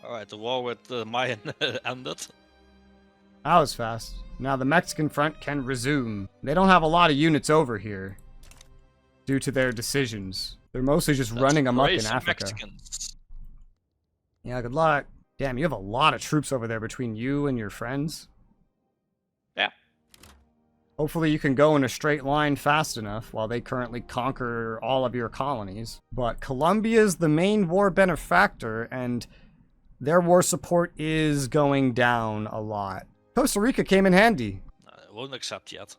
Alright, the war with Mayan ended. That was fast. Now the Mexican front can resume. They don't have a lot of units over here due to their decisions. They're mostly just running amok in Africa. Mexicans. Yeah, good luck. Damn, you have a lot of troops over there between you and your friends. Yeah. Hopefully you can go in a straight line fast enough while they currently conquer all of your colonies. But Colombia's the main war benefactor, and their war support is going down a lot. Costa Rica came in handy. I won't accept yet.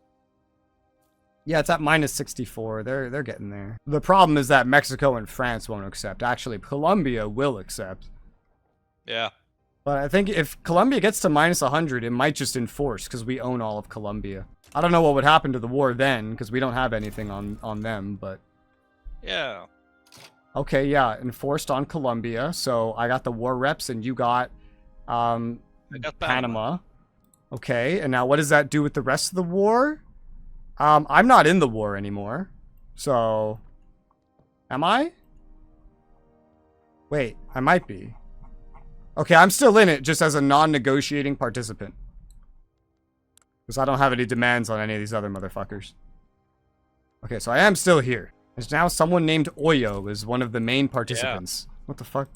Yeah, it's at minus 64. They're getting there. The problem is that Mexico and France won't accept. Actually, Colombia will accept. Yeah. But I think if Colombia gets to minus 100, it might just enforce because we own all of Colombia. I don't know what would happen to the war then because we don't have anything on them, but... Yeah. Okay, yeah, enforced on Colombia. So I got the war reps and you got, I got Panama. Okay, and now what does that do with the rest of the war? I'm not in the war anymore. So, am I? Wait, I might be. Okay, I'm still in it just as a non-negotiating participant. Because I don't have any demands on any of these other motherfuckers. Okay, so I am still here. There's now someone named Oyo is one of the main participants. Yeah. What the fuck?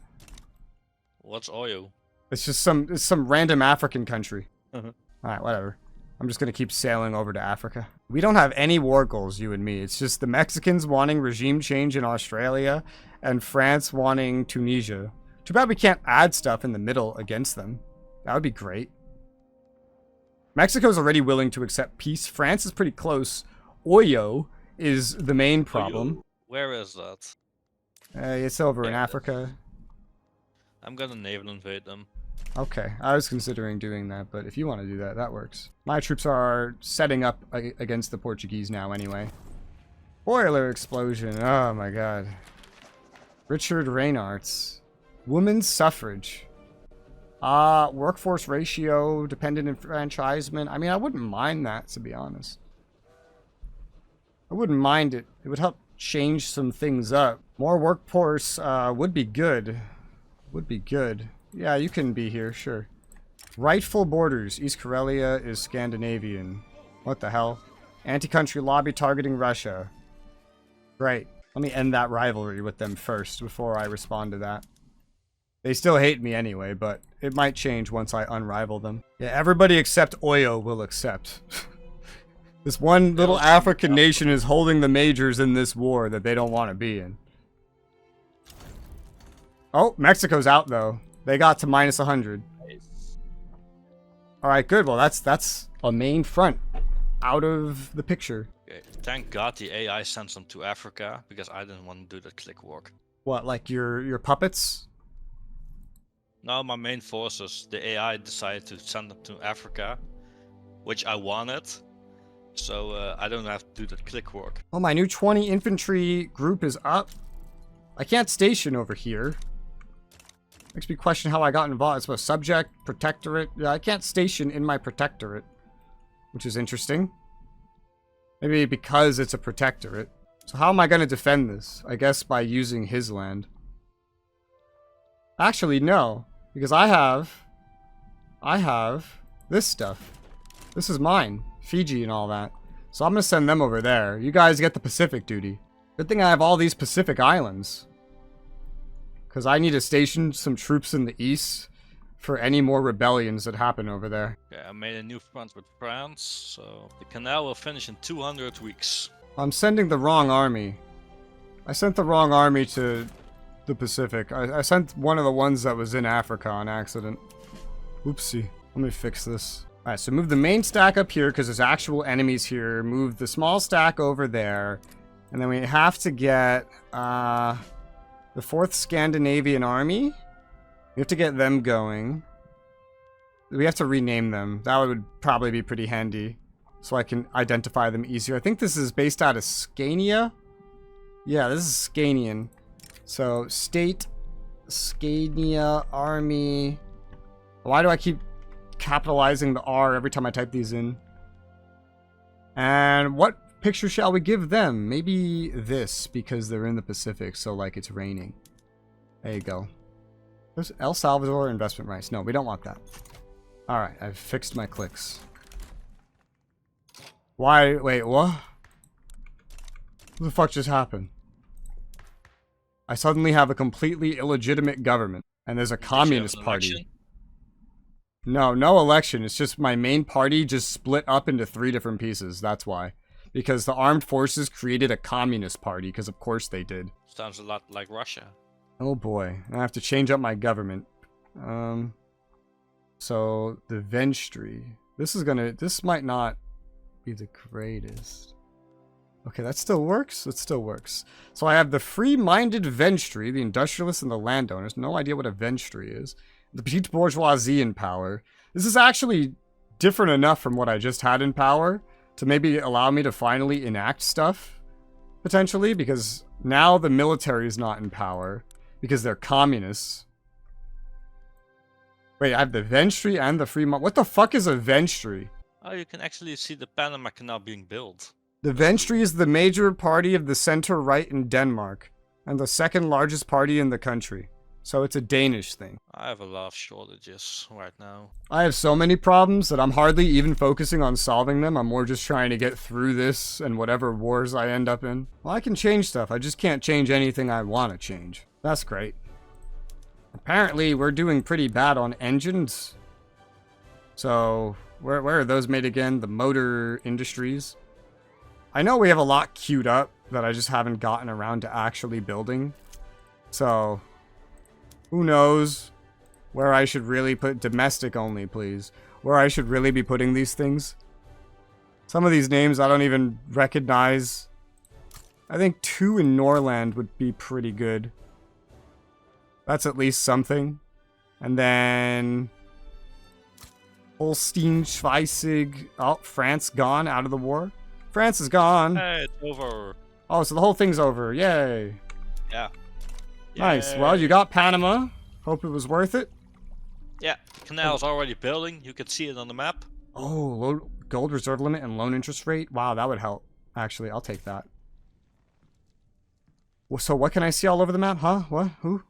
What's Oyo? It's just some random African country. Uh-huh. Alright, whatever. I'm just gonna keep sailing over to Africa. We don't have any war goals, you and me. It's just the Mexicans wanting regime change in Australia and France wanting Tunisia. Too bad we can't add stuff in the middle against them. That would be great. Mexico's already willing to accept peace. France is pretty close. Oyo is the main problem. Oyo? Where is that? It's over in Africa. I'm gonna naval invade them. Okay, I was considering doing that, but if you want to do that, that works. My troops are setting up against the Portuguese now anyway. Boiler explosion, oh my god. Richard Reynards. Women's suffrage. Workforce ratio, dependent enfranchisement. I mean, I wouldn't mind that, to be honest. I wouldn't mind it. It would help change some things up. More workforce would be good. Would be good. Yeah, you can be here, sure. Rightful borders. East Karelia is Scandinavian. What the hell? Anti-country lobby targeting Russia. Great. Let me end that rivalry with them first before I respond to that. They still hate me anyway, but it might change once I unrival them. Yeah, everybody except Oyo will accept. This one little African nation is holding the majors in this war that they don't want to be in. Oh, Mexico's out though. They got to minus 100. Nice. Alright, good. Well, that's a main front out of the picture. Okay. Thank God the AI sent them to Africa, because I didn't want to do the click work. What, like your puppets? No, my main forces, the AI decided to send them to Africa, which I wanted. So I don't have to do the click work. Oh, my new 20 infantry group is up. I can't station over here. Makes me question how I got involved. It's a subject, protectorate. Yeah, I can't station in my protectorate, which is interesting. Maybe because it's a protectorate. So how am I going to defend this? I guess by using his land. Actually, no. Because I have this stuff. This is mine. Fiji and all that. So I'm going to send them over there. You guys get the Pacific duty. Good thing I have all these Pacific islands. Because I need to station some troops in the east for any more rebellions that happen over there. Okay, I made a new front with France, so the canal will finish in 200 weeks. I'm sending the wrong army. I sent the wrong army to the Pacific. I sent one of the ones that was in Africa on accident. Oopsie. Let me fix this. Alright, so move the main stack up here because there's actual enemies here. Move the small stack over there. And then we have to get the 4th Scandinavian Army. We have to get them going. We have to rename them. That would probably be pretty handy. So I can identify them easier. I think this is based out of Scania. Yeah, this is Scanian. So, State, Scania, Army. Why do I keep capitalizing the R every time I type these in? And what picture shall we give them? Maybe this, because they're in the Pacific, so like it's raining. There you go. There's El Salvador investment rights. No, we don't want that. Alright, I've fixed my clicks. Why? Wait, what? What the fuck just happened? I suddenly have a completely illegitimate government. And there's a communist party. No, no election. It's just my main party just split up into 3 different pieces. That's why. Because the armed forces created a communist party. Because of course they did. Sounds a lot like Russia. Oh boy. I have to change up my government. So, the Ventry. This might not be the greatest. Okay, that still works? It still works. So I have the free-minded Ventry, the industrialists and the landowners. No idea what a Ventry is. The petite bourgeoisie in power. This is actually different enough from what I just had in power to maybe allow me to finally enact stuff, potentially, because now the military is not in power because they're communists. Wait, I have the Ventry and the free... What the fuck is a Ventry? Oh, you can actually see the Panama Canal being built. The Ventry is the major party of the center-right in Denmark, and the second largest party in the country. So it's a Danish thing. I have a lot of shortages right now. I have so many problems that I'm hardly even focusing on solving them. I'm more just trying to get through this and whatever wars I end up in. Well, I can change stuff. I just can't change anything I want to change. That's great. Apparently, we're doing pretty bad on engines. So, where are those made again? The motor industries. I know we have a lot queued up that I just haven't gotten around to actually building. So, who knows where I should really put... Domestic only, please. Where I should really be putting these things. Some of these names I don't even recognize. I think 2 in Norland would be pretty good. That's at least something. And then... Holstein, Schweizig... Oh, France gone out of the war. France is gone. Hey, it's over. Oh, so the whole thing's over. Yay. Yeah. Nice. Yay. Well, you got Panama. Hope it was worth it. Yeah, canal's already building. You can see it on the map. Oh, low gold reserve limit and loan interest rate. Wow, that would help. Actually, I'll take that. Well, so what can I see all over the map? Huh? What? Who?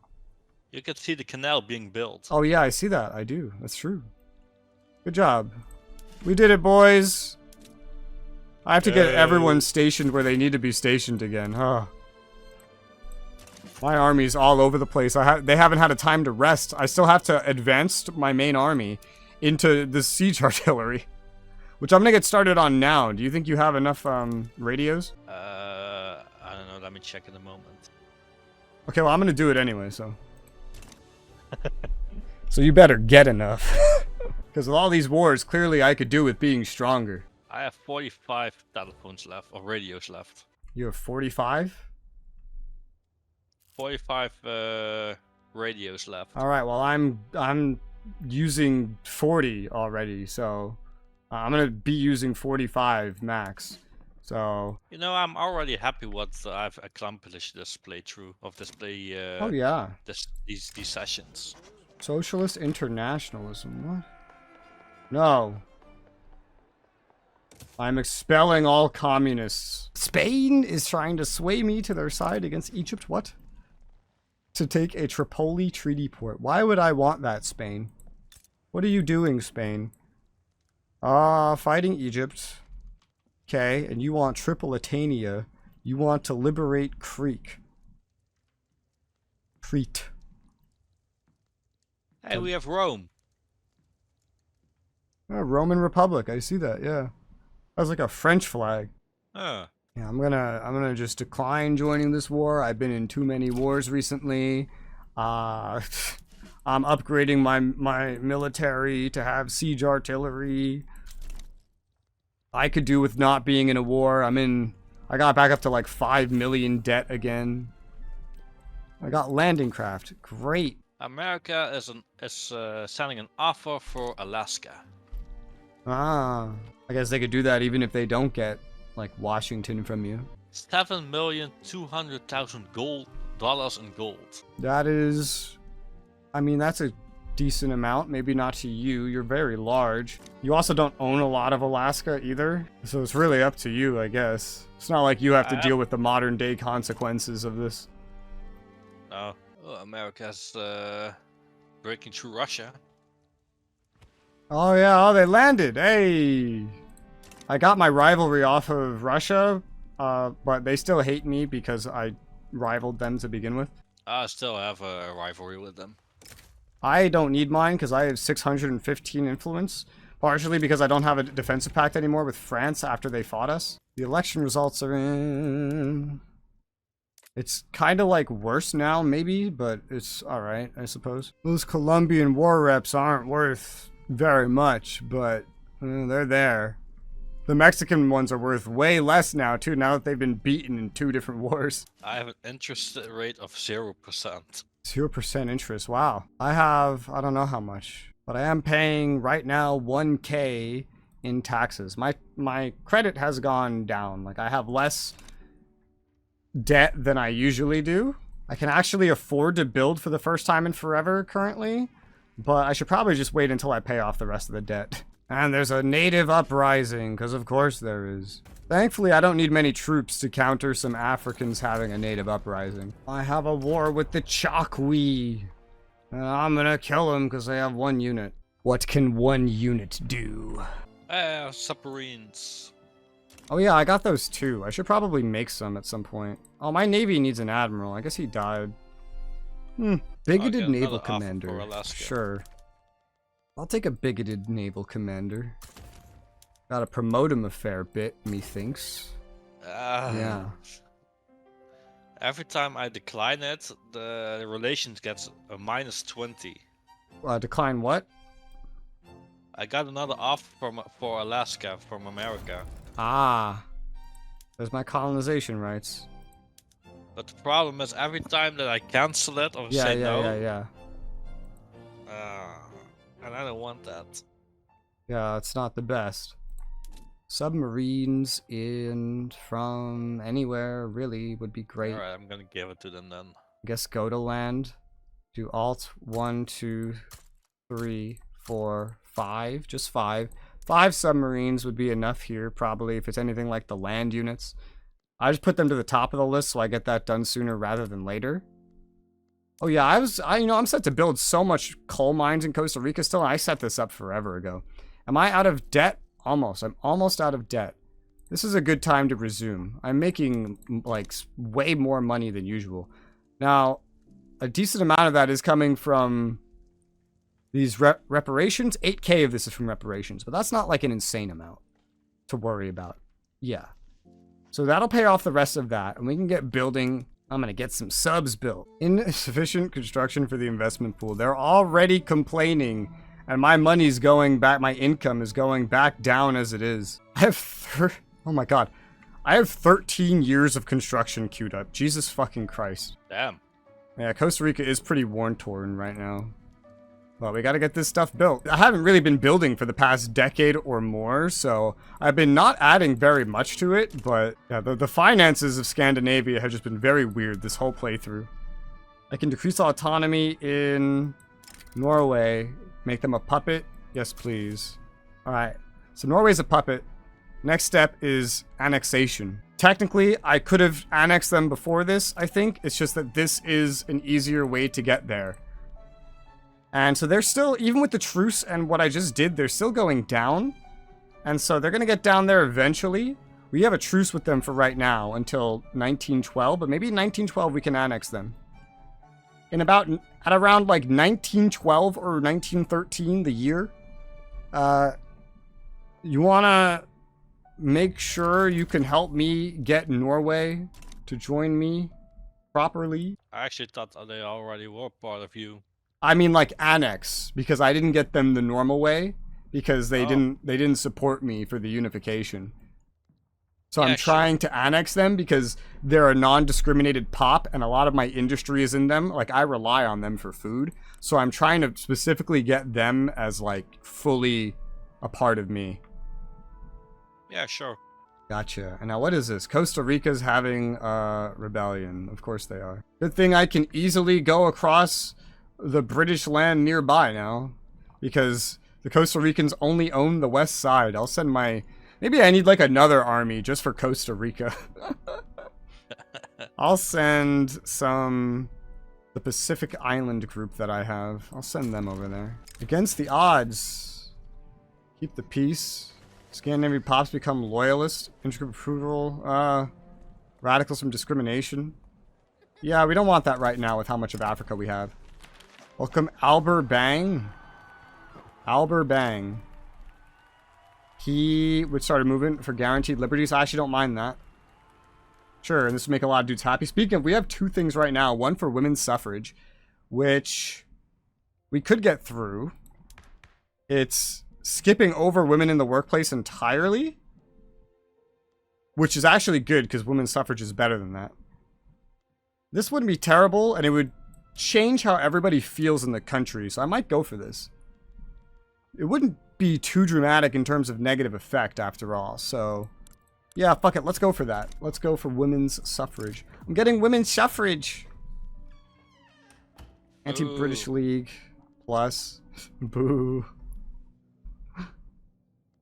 You can see the canal being built. Oh, yeah, I see that. I do. That's true. Good job. We did it, boys. I have to get everyone stationed where they need to be stationed again. Huh. My army's all over the place. They haven't had a time to rest. I still have to advance my main army into the siege artillery, which I'm gonna get started on now. Do you think you have enough radios? I don't know. Let me check in a moment. Okay, well I'm gonna do it anyway. So, so you better get enough, because with all these wars, clearly I could do with being stronger. I have 45 telephones left, or radios left. You have 45? 45 radios left. All right, well I'm using 40 already, so I'm gonna be using 45 max. So you know, I'm already happy what I've accomplished this playthrough of this play. Oh yeah. These sessions. Socialist internationalism. What? No. I'm expelling all communists. Spain is trying to sway me to their side against Egypt. What? To take a Tripoli treaty port. Why would I want that, Spain? What are you doing, Spain? Fighting Egypt. Okay, and you want Tripolitania. You want to liberate Crete. Hey, we have Rome. Oh, Roman Republic. I see that, yeah. That was like a French flag. Huh. Yeah, I'm gonna just decline joining this war. I've been in too many wars recently. I'm upgrading my military to have siege artillery. I could do with not being in a war. I got back up to like 5 million debt again. I got landing craft. Great. America is sending an offer for Alaska. I guess they could do that even if they don't get like Washington from you. $7,200,000 in gold. That is, I mean, that's a decent amount. Maybe not to you. You're very large. You also don't own a lot of Alaska either. So it's really up to you, I guess. It's not like you have to deal with the modern day consequences of this. No. Oh, America's breaking through Russia. Oh yeah, oh they landed. Hey, I got my rivalry off of Russia, but they still hate me because I rivaled them to begin with. I still have a rivalry with them. I don't need mine because I have 615 influence, partially because I don't have a defensive pact anymore with France after they fought us. The election results are in. It's kind of like worse now, maybe, but it's alright, I suppose. Those Colombian war reps aren't worth very much, but they're there. The Mexican ones are worth way less now, too, now that they've been beaten in 2 different wars. I have an interest rate of 0%. 0% interest, wow. I don't know how much, but I am paying right now 1K in taxes. My credit has gone down. Like, I have less debt than I usually do. I can actually afford to build for the first time in forever currently, but I should probably just wait until I pay off the rest of the debt. And there's a native uprising, because of course there is. Thankfully, I don't need many troops to counter some Africans having a native uprising. I have a war with the Chakwi, and I'm gonna kill them because they have 1 unit. What can 1 unit do? Submarines. Oh yeah, I got those too. I should probably make some at some point. Oh, my navy needs an admiral. I guess he died. Bigoted naval commander. Sure. I'll take a bigoted naval commander. Gotta promote him a fair bit, methinks. Yeah. Every time I decline it, the relations gets a -20. Decline what? I got another offer for Alaska from America. Ah. There's my colonization rights. But the problem is every time that I cancel it or say no. Yeah. And I don't want that. Yeah, it's not the best. Submarines in from anywhere really would be great. Alright, I'm gonna give it to them then. I guess go to land. Do Alt 1, 2, 3, 4, 5. Just 5. 5 submarines would be enough here, probably, if it's anything like the land units. I just put them to the top of the list so I get that done sooner rather than later. Oh yeah, I'm set to build so much coal mines in Costa Rica still, and I set this up forever ago. Am I out of debt? Almost. I'm almost out of debt. This is a good time to resume. I'm making, like, way more money than usual. Now, a decent amount of that is coming from these reparations. 8K of this is from reparations, but that's not, like, an insane amount to worry about. Yeah. So that'll pay off the rest of that, and we can get building. I'm gonna get some subs built. Insufficient construction for the investment pool. They're already complaining, and my money's going back, my income is going back down as it is. I have oh my god. I have 13 years of construction queued up. Jesus fucking Christ. Damn. Yeah, Costa Rica is pretty worn-torn right now. Well, we gotta get this stuff built. I haven't really been building for the past decade or more, so I've been not adding very much to it, but yeah, the finances of Scandinavia have just been very weird this whole playthrough. I can decrease autonomy in Norway, make them a puppet. Yes, please. Alright, so Norway's a puppet. Next step is annexation. Technically, I could have annexed them before this, I think. It's just that this is an easier way to get there. And so they're still, even with the truce and what I just did, they're still going down. And so they're going to get down there eventually. We have a truce with them for right now until 1912, but maybe in 1912 we can annex them. At around like 1912 or 1913, the year, you want to make sure you can help me get Norway to join me properly. I actually thought they already were part of you. I mean, like, annex, because I didn't get them the normal way, because they didn't support me for the unification. So yeah, I'm trying to annex them because they're a non-discriminated pop, and a lot of my industry is in them. Like, I rely on them for food, so I'm trying to specifically get them as, like, fully a part of me. Yeah, sure. Gotcha. And now what is this? Costa Rica's having a rebellion. Of course they are. Good thing I can easily go across the British land nearby now, because the Costa Ricans only own the west side. I'll send my... Maybe I need like another army just for Costa Rica. I'll send some The Pacific Island group that I have. I'll send them over there. Against the odds. Keep the peace. Scandinavian pops become loyalists. Intergroup approval. Radicals from discrimination. Yeah, we don't want that right now with how much of Africa we have. Welcome Albert Bang. Albert Bang. He would start a movement for guaranteed liberties. I actually don't mind that. Sure, and this would make a lot of dudes happy. Speaking of, we have two things right now. One for women's suffrage, which we could get through. It's skipping over women in the workplace entirely, which is actually good because women's suffrage is better than that. This wouldn't be terrible, and it would change how everybody feels in the country, so I might go for this. It wouldn't be too dramatic in terms of negative effect after all, so yeah, fuck it, let's go for that. Let's go for women's suffrage. I'm getting women's suffrage. Anti-British League plus. Boo.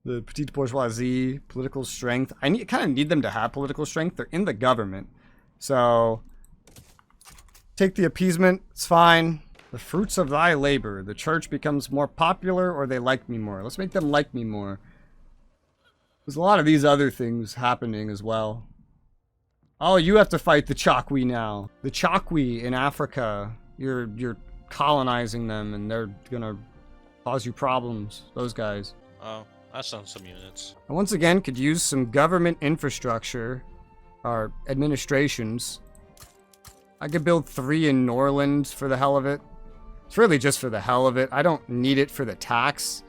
The petite bourgeoisie, political strength. I kind of need them to have political strength. They're in the government, so take the appeasement. It's fine. The fruits of thy labor. The church becomes more popular, or they like me more. Let's make them like me more. There's a lot of these other things happening as well. Oh, you have to fight the Chakwi now. The Chakwi in Africa. You're colonizing them, and they're gonna cause you problems. Those guys. Oh, that's on some units. And once again, could use some government infrastructure, or administrations. I could build 3 in Norland for the hell of it. It's really just for the hell of it. I don't need it for the tax.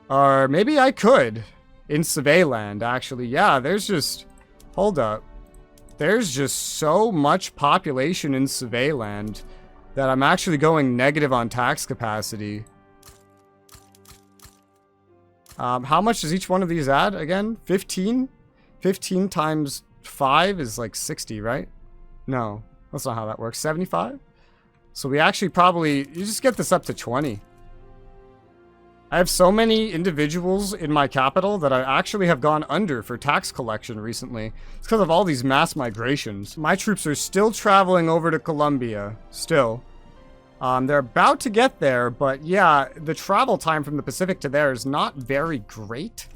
Or maybe I could. In Surveyland, actually. Yeah, there's just... Hold up. There's just so much population in Surveyland that I'm actually going negative on tax capacity. How much does each one of these add again? 15? 15 times 5 is like 60, right? No, that's not how that works. 75? So we actually probably... You just get this up to 20. I have so many individuals in my capital that I actually have gone under for tax collection recently. It's because of all these mass migrations. My troops are still traveling over to Colombia. Still. They're about to get there, but yeah, the travel time from the Pacific to there is not very great.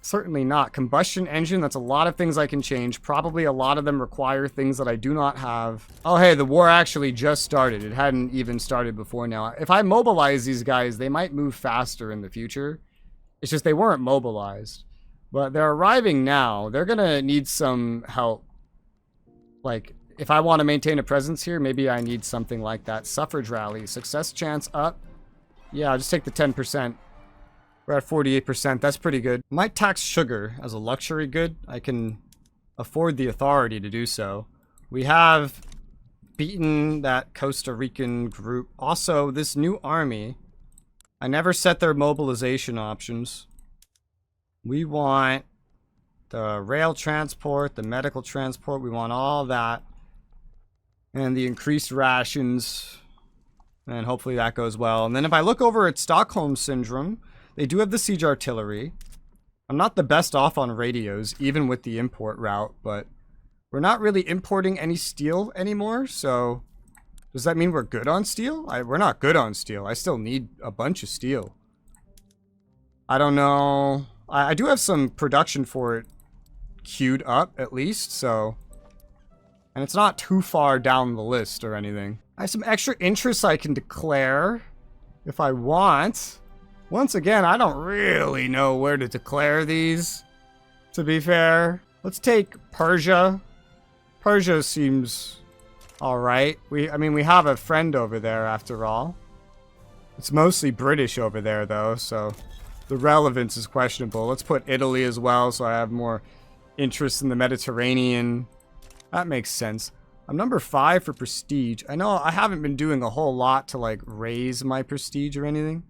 Certainly not. Combustion engine, that's a lot of things I can change. Probably a lot of them require things that I do not have. Oh, hey, the war actually just started. It hadn't even started before now. If I mobilize these guys, they might move faster in the future. It's just they weren't mobilized. But they're arriving now. They're gonna need some help. Like, if I want to maintain a presence here, maybe I need something like that. Suffrage rally. Success chance up. Yeah, I'll just take the 10%. We're at 48%. That's pretty good. Might tax sugar as a luxury good. I can afford the authority to do so. We have beaten that Costa Rican group. Also, this new army. I never set their mobilization options. We want the rail transport, the medical transport. We want all that. And the increased rations. And hopefully that goes well. And then if I look over at Stockholm Syndrome... They do have the siege artillery. I'm not the best off on radios, even with the import route, but we're not really importing any steel anymore, so does that mean we're good on steel? We're not good on steel. I still need a bunch of steel. I don't know. I do have some production for it queued up, at least, so... And it's not too far down the list or anything. I have some extra interests I can declare if I want. Once again, I don't really know where to declare these, to be fair. Let's take Persia. Persia seems alright. I mean, we have a friend over there, after all. It's mostly British over there, though, so the relevance is questionable. Let's put Italy as well, so I have more interest in the Mediterranean. That makes sense. I'm number 5 for prestige. I know I haven't been doing a whole lot to, like, raise my prestige or anything.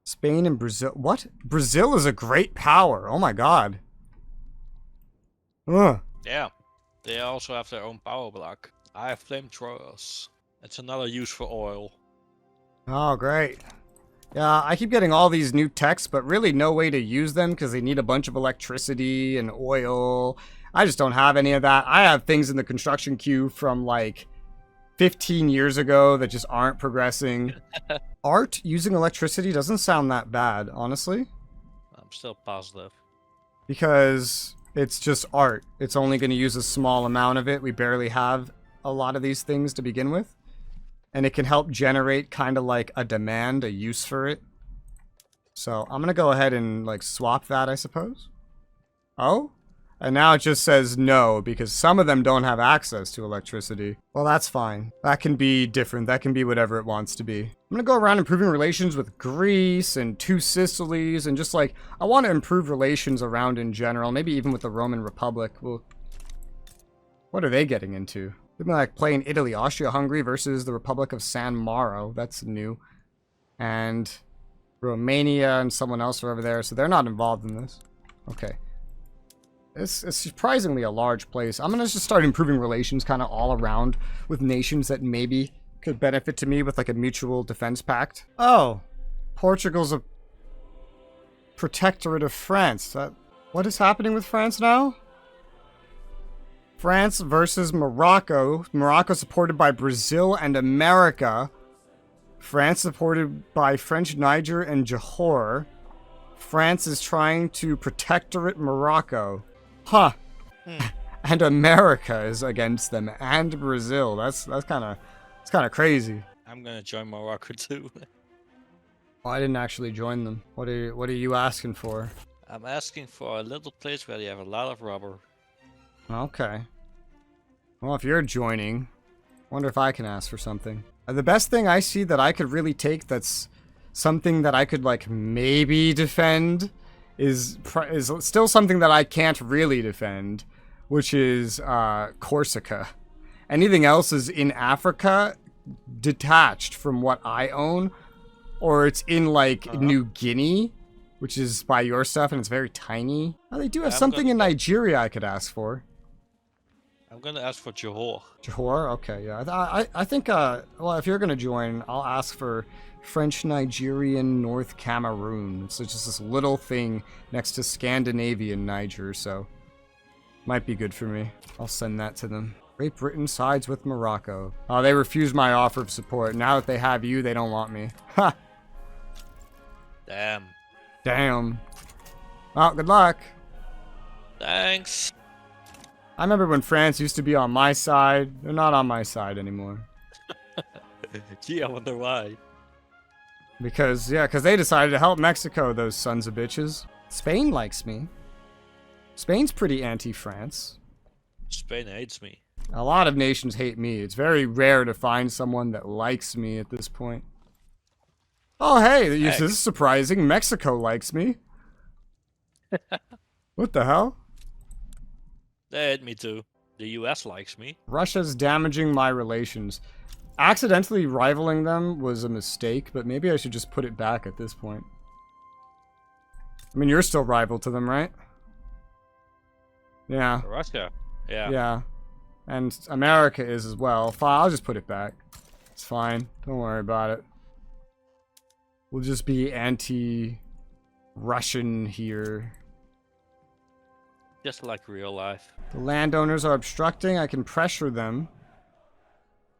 Spain and Brazil. What? Brazil is a great power. Oh my god. Ugh. Yeah. They also have their own power block. I have flamethrowers. It's another use for oil. Oh, great. Yeah, I keep getting all these new techs, but really no way to use them because they need a bunch of electricity and oil. I just don't have any of that. I have things in the construction queue from, like, 15 years ago that just aren't progressing. Art using electricity doesn't sound that bad, honestly. I'm still positive. Because it's just art. It's only going to use a small amount of it. We barely have a lot of these things to begin with. And it can help generate kind of like a demand, a use for it. So I'm going to go ahead and like swap that, I suppose. Oh? And now it just says no, because some of them don't have access to electricity. Well, that's fine. That can be different. That can be whatever it wants to be. I'm going to go around improving relations with Greece and Two Sicilies, and just like, I want to improve relations around in general, maybe even with the Roman Republic. Well, what are they getting into? They've been like playing Italy, Austria-Hungary versus the Republic of San Maro. That's new. And Romania and someone else are over there, so they're not involved in this. Okay. It's surprisingly a large place. I'm going to just start improving relations kind of all around with nations that maybe could benefit to me with like a mutual defense pact. Oh, Portugal's a protectorate of France. What is happening with France now? France versus Morocco. Morocco supported by Brazil and America. France supported by French Niger and Johor. France is trying to protectorate Morocco. Huh. And America is against them, and Brazil. That's kind of crazy. I'm gonna join Morocco too. Well, I didn't actually join them. What are you asking for? I'm asking for a little place where you have a lot of rubber. Okay. Well, if you're joining, wonder if I can ask for something. The best thing I see that I could really take that's something that I could like maybe defend is still something that I can't really defend, which is Corsica. Anything else is in Africa, detached from what I own, or it's in like New Guinea, which is by your stuff and it's very tiny. Oh, they do have something in Nigeria I could ask for. I'm gonna ask for Johor. Johor? Okay, yeah. I think, well, if you're gonna join, I'll ask for French Nigerian North Cameroon. It's just this little thing next to Scandinavian Niger, so might be good for me. I'll send that to them. Great Britain sides with Morocco. Oh, they refused my offer of support. Now that they have you, they don't want me. Ha! Damn. Damn. Well, good luck. Thanks. I remember when France used to be on my side. They're not on my side anymore. Gee, I wonder why. Because they decided to help Mexico, those sons of bitches. Spain likes me. Spain's pretty anti-France. Spain hates me. A lot of nations hate me. It's very rare to find someone that likes me at this point. Oh, hey, this is surprising. Mexico likes me. What the hell? They hate me too. The US likes me. Russia's damaging my relations. Accidentally rivaling them was a mistake, but maybe I should just put it back at this point. I mean, you're still rival to them, right? Yeah. Russia. Yeah. Yeah. And America is as well. Fine, I'll just put it back. It's fine. Don't worry about it. We'll just be anti-Russian here. Just like real life. The landowners are obstructing. I can pressure them.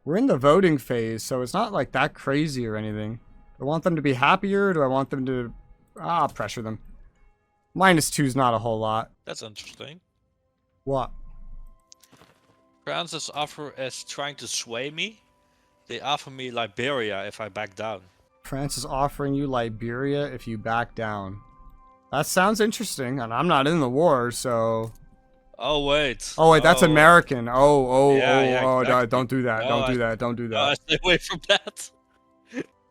We're in the voting phase, so it's not like that crazy or anything. Do I want them to be happier? Do I want them to... I'll pressure them. -2 is not a whole lot. That's interesting. What? France's offer is trying to sway me. They offer me Liberia if I back down. France is offering you Liberia if you back down. That sounds interesting, and I'm not in the war, so... Oh, wait. Oh, wait, that's American. Yeah, exactly. Don't do that. Don't do that. Don't do that. Stay away from that.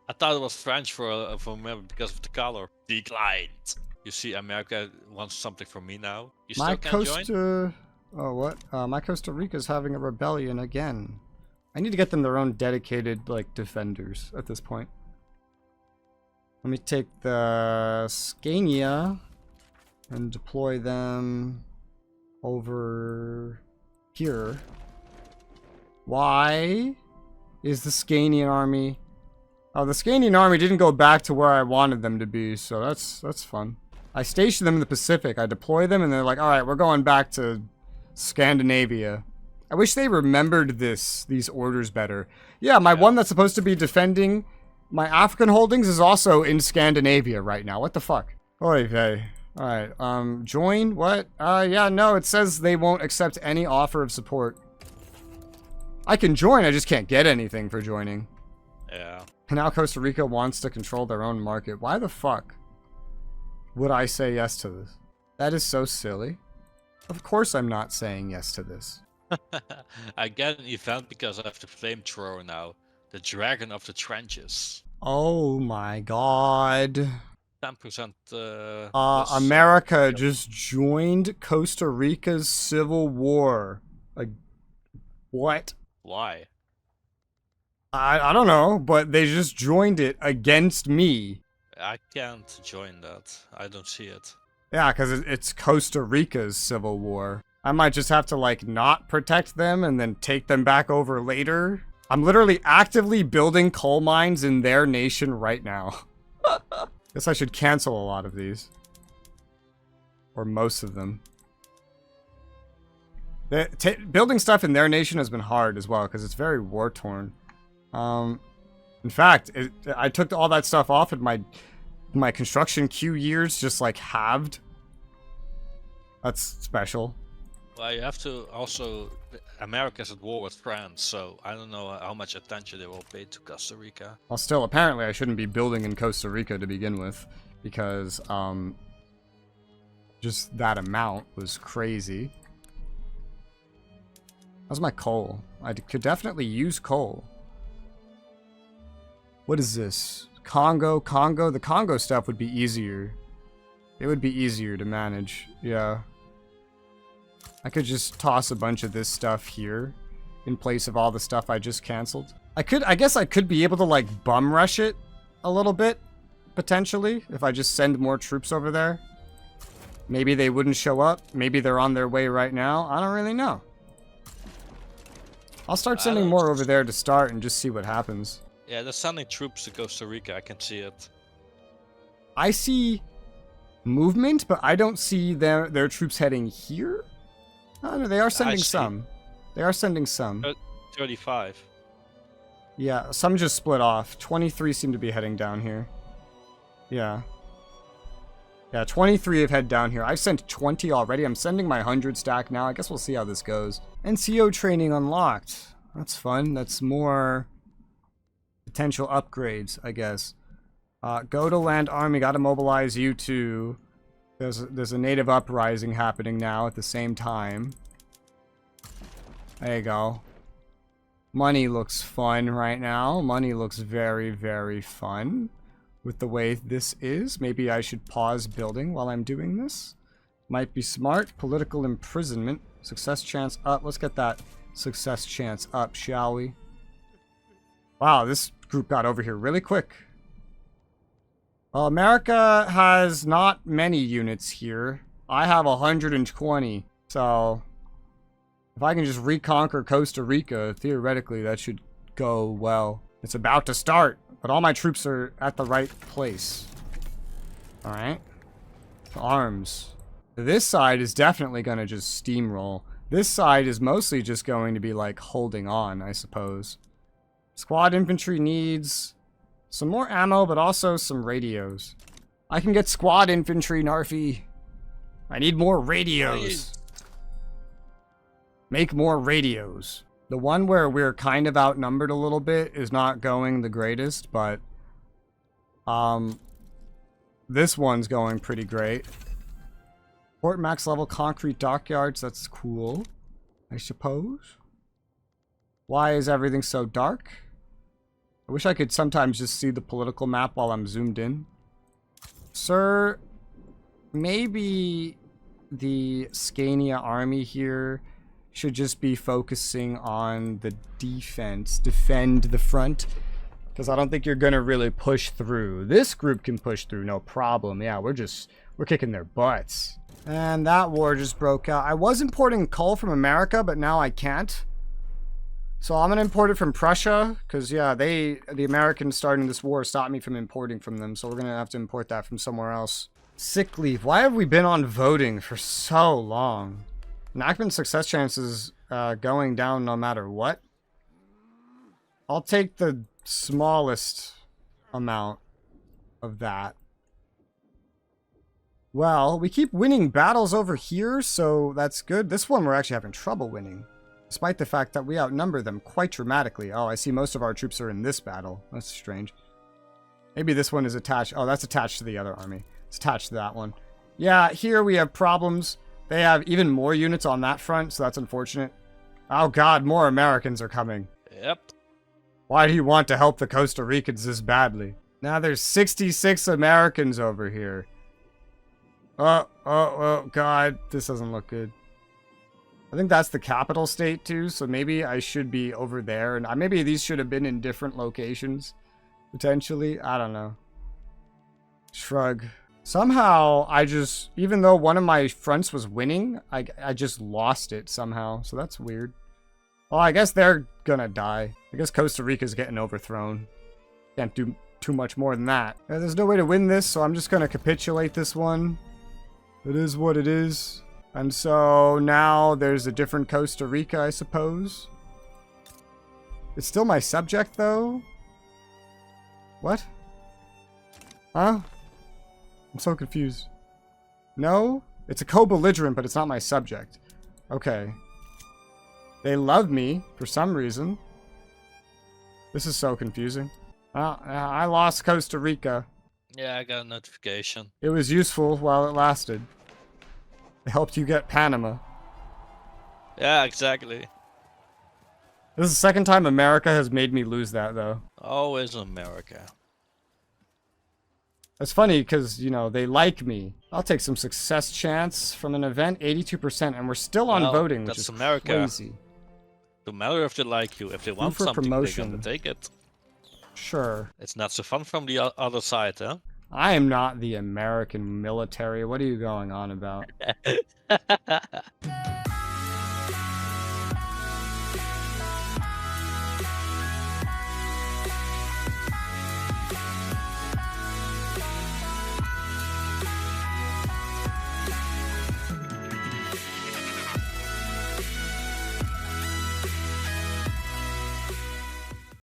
I thought it was French for a moment because of the color. Declined. You see, America wants something from me now. You still can't join? Oh, what? My Costa Rica's having a rebellion again. I need to get them their own dedicated, like, defenders at this point. Let me take the Scania and deploy them over here. Why is the Scanian army... Oh, the Scanian army didn't go back to where I wanted them to be, so that's fun. I stationed them in the Pacific. I deploy them, and they're like, alright, we're going back to Scandinavia. I wish they remembered these orders better. Yeah, my one that's supposed to be defending my African holdings is also in Scandinavia right now. What the fuck? Oy vey. Alright, join? What? Yeah, no, it says they won't accept any offer of support. I can join, I just can't get anything for joining. Yeah. And now Costa Rica wants to control their own market. Why the fuck would I say yes to this? That is so silly. Of course I'm not saying yes to this. I get an event because I have the flamethrower now. The Dragon of the Trenches. Oh my god. 10% America just joined Costa Rica's civil war. Like, what? Why? I don't know, but they just joined it against me. I can't join that. I don't see it. Yeah, because it's Costa Rica's civil war. I might just have to, like, not protect them and then take them back over later. I'm literally actively building coal mines in their nation right now. Guess I should cancel a lot of these. Or most of them. Building stuff in their nation has been hard as well, because it's very war-torn. In fact, I took all that stuff off and my construction queue years just, like, halved. That's special. Well, you have to also... America's at war with France, so I don't know how much attention they will pay to Costa Rica. Well, still, apparently I shouldn't be building in Costa Rica to begin with, because, just that amount was crazy. How's my coal? I could definitely use coal. What is this? Congo? The Congo stuff would be easier. It would be easier to manage, yeah. I could just toss a bunch of this stuff here in place of all the stuff I just canceled. I guess I could be able to, like, bum rush it a little bit, potentially, if I just send more troops over there. Maybe they wouldn't show up. Maybe they're on their way right now. I don't really know. I'll start sending more over there to start and just see what happens. Yeah, they're sending troops to Costa Rica. I can see it. I see movement, but I don't see their troops heading here. Oh, no, they are sending some. They are sending some. 35. Yeah, some just split off. 23 seem to be heading down here. Yeah. Yeah, 23 have head down here. I've sent 20 already. I'm sending my 100 stack now. I guess we'll see how this goes. NCO training unlocked. That's fun. That's more potential upgrades, I guess. Go to land army. Gotta mobilize you too. There's a native uprising happening now at the same time. There you go. Money looks fun right now. Money looks very, very fun with the way this is. Maybe I should pause building while I'm doing this. Might be smart. Political imprisonment. Success chance up. Let's get that success chance up, shall we? Wow, this group got over here really quick. Well, America has not many units here. I have 120. So, if I can just reconquer Costa Rica, theoretically that should go well. It's about to start, but all my troops are at the right place. Alright. Arms. This side is definitely going to just steamroll. This side is mostly just going to be like holding on, I suppose. Squad infantry needs some more ammo, but also some radios. I can get squad infantry, Narfi. I need more radios. Make more radios. The one where we're kind of outnumbered a little bit is not going the greatest, but this one's going pretty great. Port max level concrete dockyards, that's cool, I suppose. Why is everything so dark? I wish I could sometimes just see the political map while I'm zoomed in. Sir, maybe the Scania army here should just be focusing on the defense. Defend the front. Because I don't think you're going to really push through. This group can push through, no problem. Yeah, we're kicking their butts. And that war just broke out. I was importing coal from America, but now I can't. So I'm going to import it from Prussia, because, yeah, the Americans starting this war stopped me from importing from them, so we're going to have to import that from somewhere else. Sick leave. Why have we been on voting for so long? Enactment success chances going down no matter what. I'll take the smallest amount of that. Well, we keep winning battles over here, so that's good. This one we're actually having trouble winning, despite the fact that we outnumber them quite dramatically. Oh, I see most of our troops are in this battle. That's strange. Maybe this one is attached. Oh, that's attached to the other army. It's attached to that one. Yeah, here we have problems. They have even more units on that front, so that's unfortunate. Oh god, more Americans are coming. Yep. Why do you want to help the Costa Ricans this badly? Now there's 66 Americans over here. Oh, god, this doesn't look good. I think that's the capital state too, so maybe I should be over there. And maybe these should have been in different locations, potentially. I don't know. Shrug. Somehow, even though one of my fronts was winning, I just lost it somehow, so that's weird. Well, I guess they're gonna die. I guess Costa Rica's getting overthrown. Can't do too much more than that. Yeah, there's no way to win this, so I'm just gonna capitulate this one. It is what it is. And so now there's a different Costa Rica, I suppose. It's still my subject, though? What? Huh? I'm so confused. No? It's a co-belligerent, but it's not my subject. Okay. They love me for some reason. This is so confusing. I lost Costa Rica. Yeah, I got a notification. It was useful while it lasted. It helped you get Panama. Yeah, exactly. This is the second time America has made me lose that, though. Always America. That's funny because, you know, they like me. I'll take some success chance from an event, 82%, and we're still on voting, which is America. Crazy. No matter if they like you, if they want something, promotion. they're gonna take it. Sure. It's not so fun from the other side, huh? I am not the American military. What are you going on about?